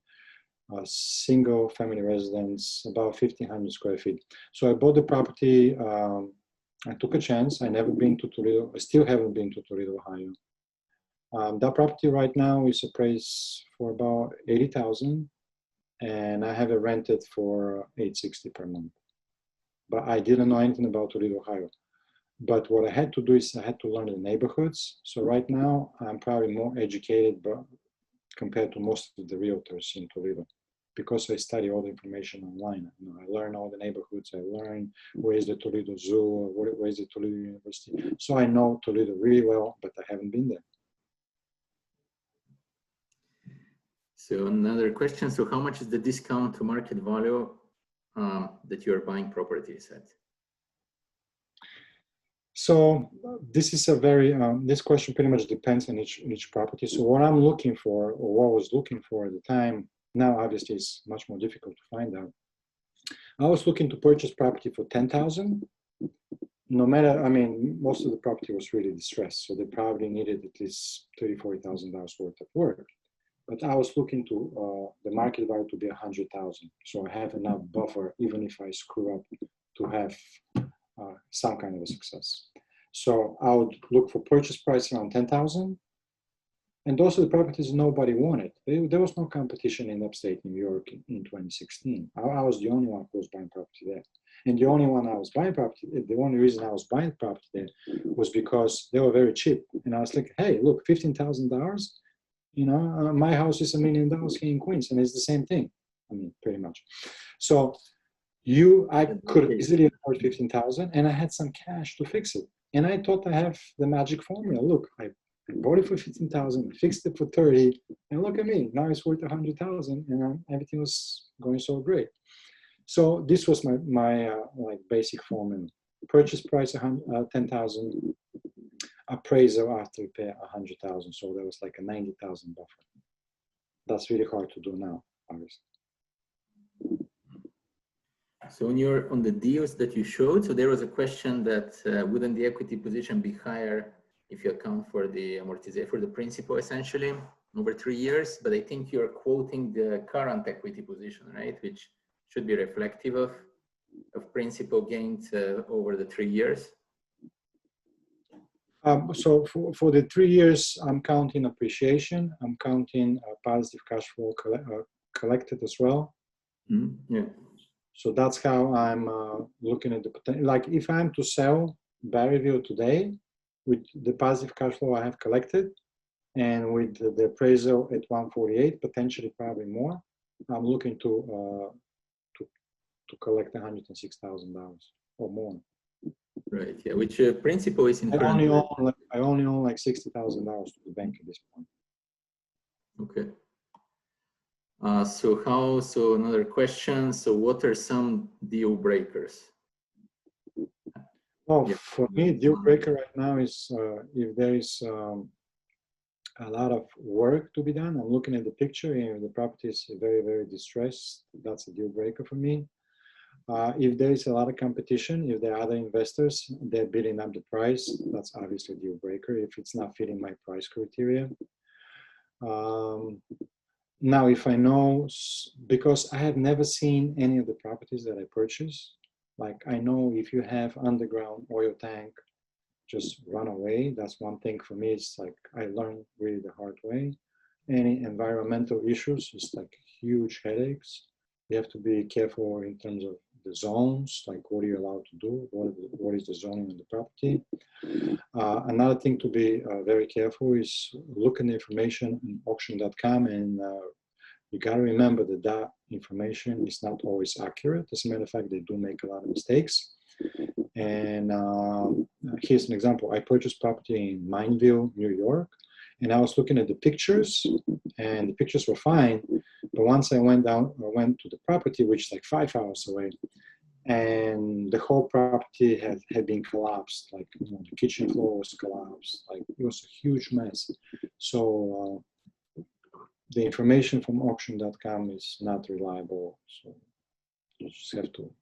single family residence, about 1,500 square feet. So I bought the property. I took a chance. I never been to Toledo. I still haven't been to Toledo, Ohio. That property right now is appraised for about $80,000, and I have it rented for $860 per month. But I didn't know anything about Toledo, Ohio. But what I had to do is I had to learn the neighborhoods. So right now I'm probably more educated, but compared to most of the realtors in Toledo, because I study all the information online. You know, I learn all the neighborhoods. I learn where is the Toledo Zoo, where is the Toledo University. So I know Toledo really well, but I haven't been there. So another question. So how much is the discount to market value that you're buying properties at? So this is a very, this question pretty much depends on each property. So what I'm looking for, or what I was looking for at the time, now obviously it's much more difficult to find out. I was looking to purchase property for $10,000. No matter, I mean, most of the property was really distressed, so they probably needed at least $30,000, $40,000 worth of work. But I was looking to the market value to be $100,000. So I have enough buffer, even if I screw up, to have some kind of a success. So I would look for purchase price around $10,000. And those are the properties nobody wanted. There was no competition in upstate New York in 2016. I was the only one who was buying property there. And the only one I was buying property, the only reason I was buying property there was because they were very cheap. And I was like, hey, look, $15,000, you know, my house is $1 million here in Queens, and it's the same thing. I mean, pretty much. So I could easily afford $15,000, and I had some cash to fix it. And I thought I have the magic formula. Look, I bought it for $15,000, fixed it for $30,000, and look at me. Now it's worth $100,000, and everything was going so great. So this was my like basic formula: purchase price $10,000, appraisal after you pay $100,000. So there was like a $90,000 buffer. That's really hard to do now, obviously. So on the deals that you showed, so there was a question that wouldn't the equity position be higher if you account for the amortization, for the principal essentially over 3 years? But I think you're quoting the current equity position, right? Which should be reflective of principal gains over the 3 years. So for the 3 years, I'm counting appreciation. I'm counting positive cash flow collected as well. Mm-hmm. Yeah. So that's how I'm looking at the potential. Like if I'm to sell Barryville today with the positive cash flow I have collected and with the appraisal at 148, potentially probably more, I'm looking to collect $106,000 or more. Right. Yeah. Which principal is in I current? I only own like $60,000 to the bank at this point. Okay. So another question. So what are some deal breakers? Well, Yeah. for me, deal breaker right now is if there is a lot of work to be done. I'm looking at the picture and the property is very, very distressed. That's a deal breaker for me. If there is a lot of competition, if there are other investors, they're bidding up the price, that's obviously a deal breaker if it's not fitting my price criteria. Now, if I know, because I have never seen any of the properties that I purchase, like I know if you have underground oil tank, just run away. That's one thing for me. It's like I learned really the hard way. Any environmental issues, it's like huge headaches. You have to be careful in terms of the zones, like what are you allowed to do? What is the zoning of the property? Another thing to be very careful is look at the information on auction.com, and you got to remember that that information is not always accurate. As a matter of fact, they do make a lot of mistakes. And here's an example. I purchased property in Mineville, New York, and I was looking at the pictures, and the pictures were fine. But once I went to the property, which is like 5 hours away, and the whole property had been collapsed. Like, you know, the kitchen floor was collapsed. Like, it was a huge mess. So the information from auction.com is not reliable. So you just have to.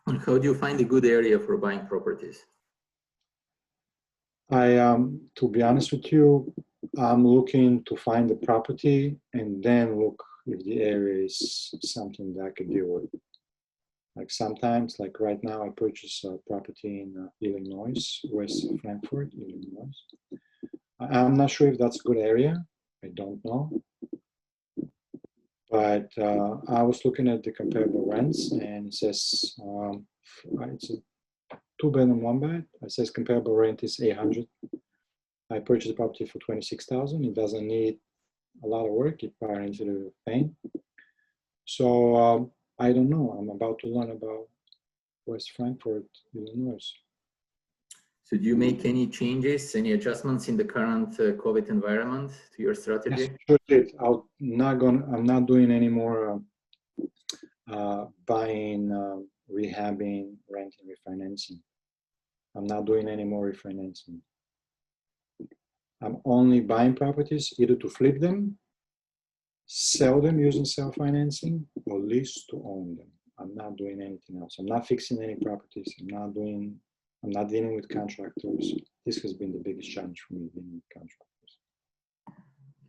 And how do you find a good area for buying properties? To be honest with you, I'm looking to find the property and then look if the area is something that I could deal with. Like sometimes, like right now, I purchased a property in Illinois, West Frankfort, Illinois. I'm not sure if that's a good area. I don't know. But I was looking at the comparable rents, and it says it's a 2-bedroom, 1-bath. It says comparable rent is $800. I purchased the property for $26,000. It doesn't need a lot of work. It fire into the paint. So I don't know. I'm about to learn about West Frankfort, Illinois. So do you make any changes, any adjustments in the current COVID environment to your strategy? Yes, sure did. I'm not doing any more buying, rehabbing, renting, refinancing. I'm not doing any more refinancing. I'm only buying properties either to flip them, sell them using self-financing, or lease to own them. I'm not doing anything else. I'm not fixing any properties. I'm not dealing with contractors. This has been the biggest challenge for me, dealing with contractors.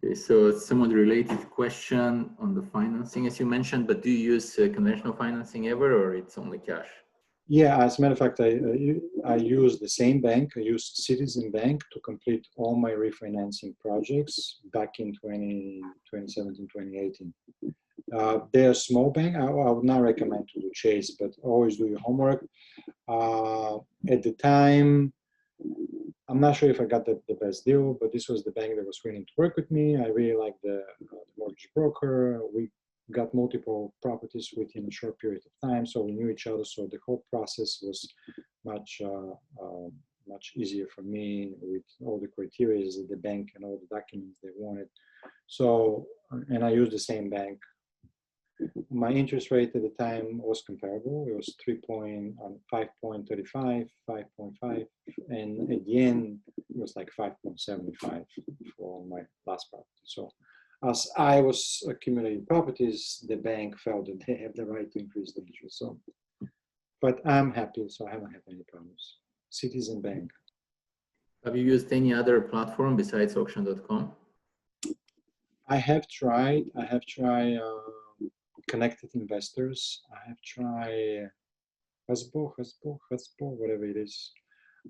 Okay, so somewhat related question on the financing, as you mentioned, but do you use conventional financing ever, or it's only cash? Yeah, as a matter of fact, I use the same bank. I used Citizen Bank to complete all my refinancing projects back in 2017, 2018. They're a small bank. I would not recommend to do Chase, but always do your homework. At the time, I'm not sure if I got the best deal, but this was the bank that was willing to work with me. I really liked the mortgage broker. We got multiple properties within a short period of time, so we knew each other. So the whole process was much easier for me with all the criteria that the bank and all the documents they wanted. So, and I used the same bank. My interest rate at the time was comparable. It was 5.35, 5.5, and at the end it was like 5.75 for my last property. So as I was accumulating properties, the bank felt that they have the right to increase the interest. So, but I'm happy, so I haven't had any problems. Citizen Bank. Have you used any other platform besides auction.com? I have tried Connected Investors. I have tried Hasbo, whatever it is.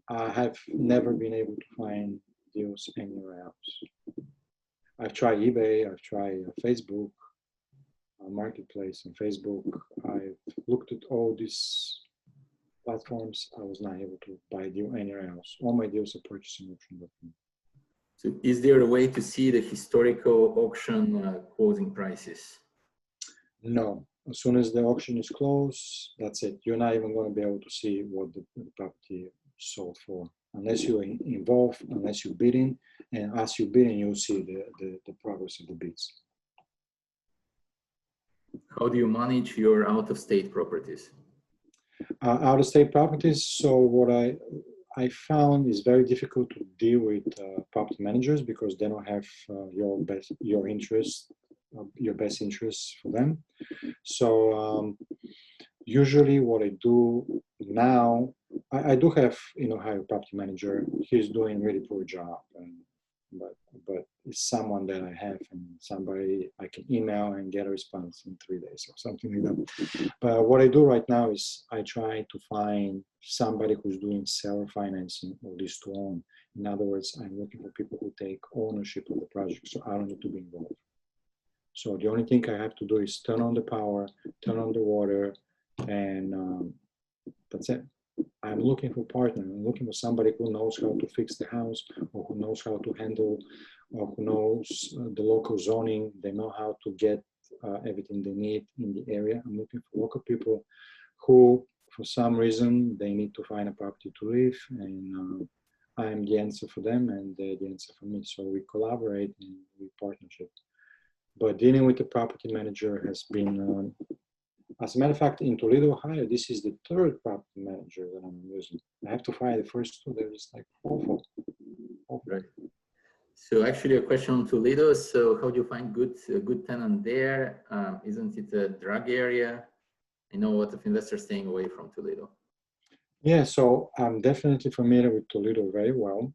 I have never been able to find deals anywhere else. I've tried eBay, I've tried Facebook, Marketplace and Facebook. I've looked at all these platforms. I was not able to buy a deal anywhere else. All my deals are purchasing auction.com. So is there a way to see the historical auction closing prices? No. As soon as the auction is closed, that's it. You're not even going to be able to see what the property sold for, unless you're involved, unless you're bidding. And as you're bidding, you'll see the progress of the bids. How do you manage your out-of-state properties? Out-of-state properties. So what I found is very difficult to deal with property managers because they don't have your best interests for them. So Usually what I do now, I do have, Ohio property manager. He's doing really poor job, but it's someone that I have and somebody I can email and get a response in 3 days or something like that. But what I do right now is I try to find somebody who's doing seller financing or lease to own. In other words, I'm looking for people who take ownership of the project, so I don't need to be involved. So the only thing I have to do is turn on the power, turn on the water, and that's it. I'm looking for a partner. I'm looking for somebody who knows how to fix the house, or who knows how to handle, or who knows the local zoning. They know how to get everything they need in the area. I'm looking for local people who, for some reason, they need to find a property to live, and I am the answer for them, and they're the answer for me. So we collaborate and we partnership. But dealing with the property manager has been, as a matter of fact, in Toledo, Ohio, this is the third property manager that I'm using. I have to find the first two. They're just like awful. Right. So actually a question on Toledo. So how do you find a good tenant there? Isn't it a drug area? I know a lot of investors staying away from Toledo. Yeah, so I'm definitely familiar with Toledo very well.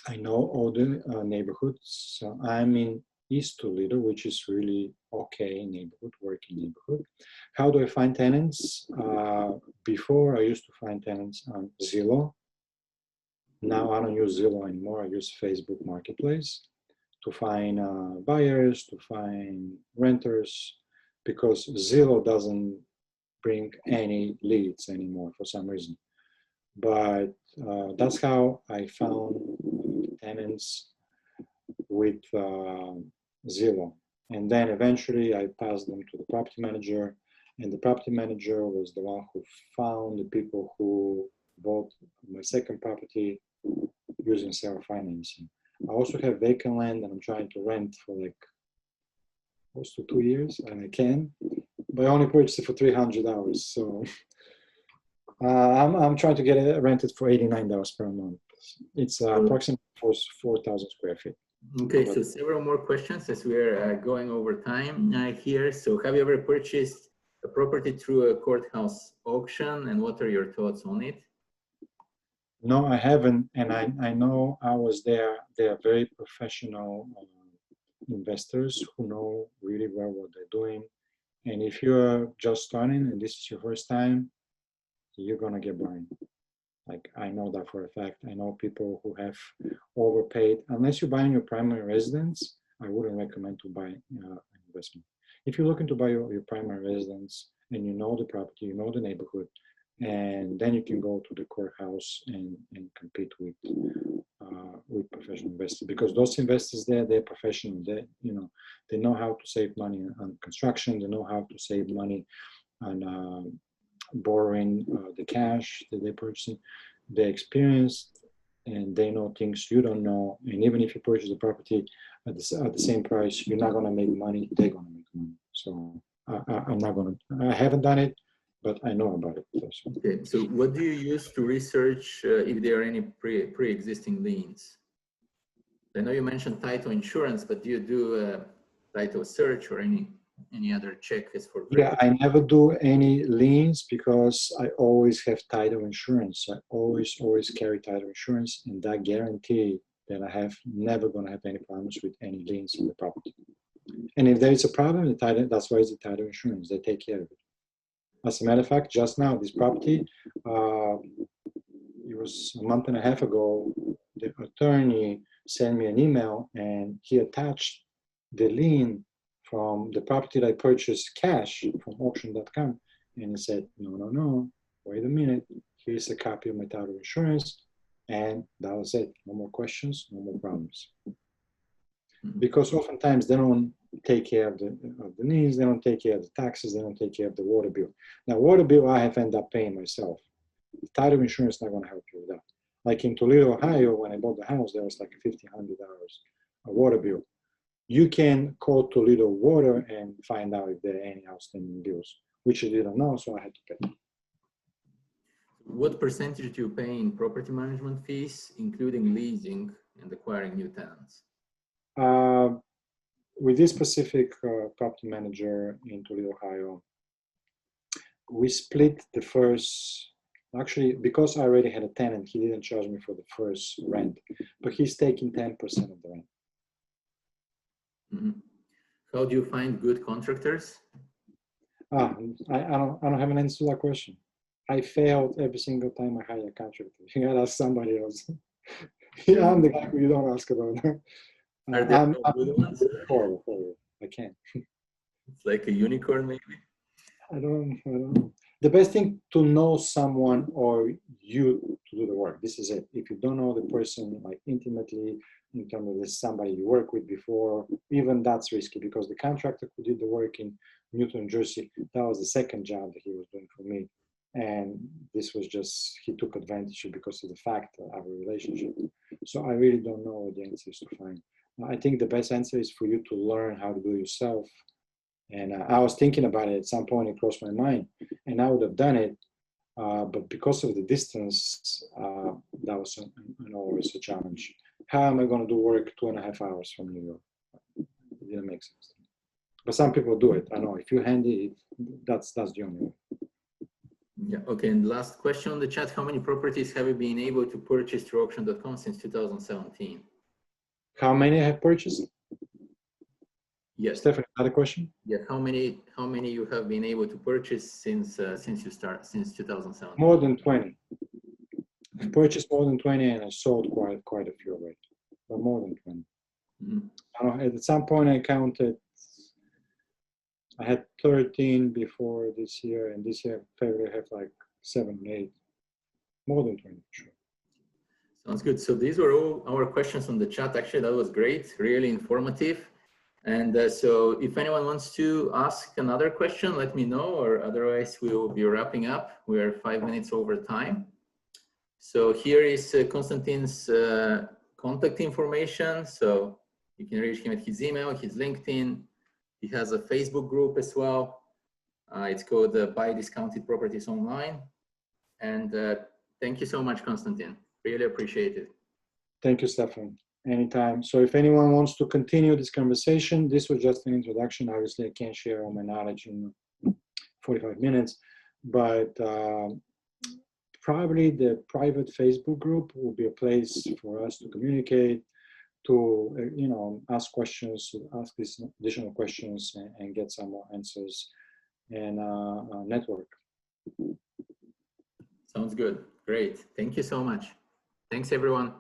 I know all the neighborhoods. So I'm in East Toledo, which is really okay neighborhood, working neighborhood. How do I find tenants? Before I used to find tenants on Zillow. Now I don't use Zillow anymore. I use Facebook Marketplace to find buyers, to find renters, because Zillow doesn't bring any leads anymore for some reason. But that's how I found tenants with Zillow. And then eventually I passed them to the property manager, and the property manager was the one who found the people who bought my second property using seller financing. I also have vacant land that I'm trying to rent for like close to 2 years, and I can, but I only purchased it for $300. So I'm trying to get it rented for $89 per month. It's approximately 4,000 square feet. Okay, so several more questions as we're going over time here. So have you ever purchased a property through a courthouse auction, and what are your thoughts on it? No, I haven't, and I know I was there. They are very professional investors who know really well what they're doing. And if you're just starting and this is your first time, you're gonna get burned. Like, I know that for a fact. I know people who have overpaid. Unless you're buying your primary residence, I wouldn't recommend to buy an investment. If you're looking to buy your primary residence and you know the property, you know the neighborhood, and then you can go to the courthouse and compete with professional investors, because those investors there, they're professional. They know how to save money on construction. They know how to save money on borrowing the cash that they're purchasing. They're experienced and they know things you don't know. And even if you purchase the property at the same price, you're not going to make money. They're going to make money. So I haven't done it, but I know about it. So. Okay, so what do you use to research if there are any pre-existing liens? I know you mentioned title insurance, but do you do a title search or any other check as for? Yeah, I never do any liens because I always have title insurance. I always carry title insurance, and that guarantee that I have never going to have any problems with any liens on the property. And if there is a problem, that's why it's the title insurance. They take care of it. As a matter of fact, just now, this property, it was a month and a half ago, the attorney sent me an email and he attached the lien from the property that I purchased cash from auction.com. And he said, no, wait a minute. Here's a copy of my title insurance. And that was it. No more questions, no more problems. Because oftentimes they don't take care of the liens, they don't take care of the taxes, they don't take care of the water bill. Now, water bill I have ended up paying myself. The title insurance is not going to help you with that. Like in Toledo, Ohio, when I bought the house, there was like $1,500 a water bill. You can call Toledo Water and find out if there are any outstanding bills, which I didn't know, so I had to pay. What percentage do you pay in property management fees, including leasing and acquiring new tenants? With this specific property manager in Toledo, Ohio, we split the first, actually, because I already had a tenant, he didn't charge me for the first rent, but he's taking 10% of the rent. Mm-hmm. How do you find good contractors? I don't have an answer to that question. I failed every single time I hire a contractor. You gotta ask somebody else. Yeah, I'm the guy who you don't ask about. Are there I'm no good ones? horrible. I can't. It's like a unicorn, maybe. I don't know. The best thing to know someone or you to do the work. This is it. If you don't know the person like intimately, in terms of this somebody you worked with before, even that's risky because the contractor who did the work in Newton, Jersey, that was the second job that he was doing for me. And this was just, he took advantage because of the fact of our relationship. So I really don't know what the answer is to find. I think the best answer is for you to learn how to do it yourself. And I was thinking about it at some point, it crossed my mind, and I would have done it, but because of the distance, that was always a challenge. How am I going to do work 2.5 hours from New York? It didn't make sense. But some people do it. I know if you handy it, that's the only way. Yeah. Okay. And last question on the chat: how many properties have you been able to purchase through auction.com since 2017? How many have purchased? Yes. Stephanie, another question? Yeah. How many you have been able to purchase since 2017? More than 20. I've purchased more than 20 and I sold quite a few already, but more than 20. Mm-hmm. I don't know, at some point I counted, I had 13 before this year, and this year February I have like 7 or 8, more than 20 for sure. Sounds good. So these were all our questions on the chat. Actually, that was great, really informative. And so if anyone wants to ask another question, let me know, or otherwise we will be wrapping up. We are 5 minutes over time. So here is Konstantin's contact information. So you can reach him at his email, his LinkedIn. He has a Facebook group as well. It's called Buy Discounted Properties Online. And thank you so much, Konstantin. Really appreciate it. Thank you, Stefan. Anytime. So if anyone wants to continue this conversation, this was just an introduction. Obviously, I can't share all my knowledge in 45 minutes, but probably the private Facebook group will be a place for us to communicate, to ask questions, ask these additional questions, and get some more answers, and network. Sounds good. Great. Thank you so much. Thanks, everyone.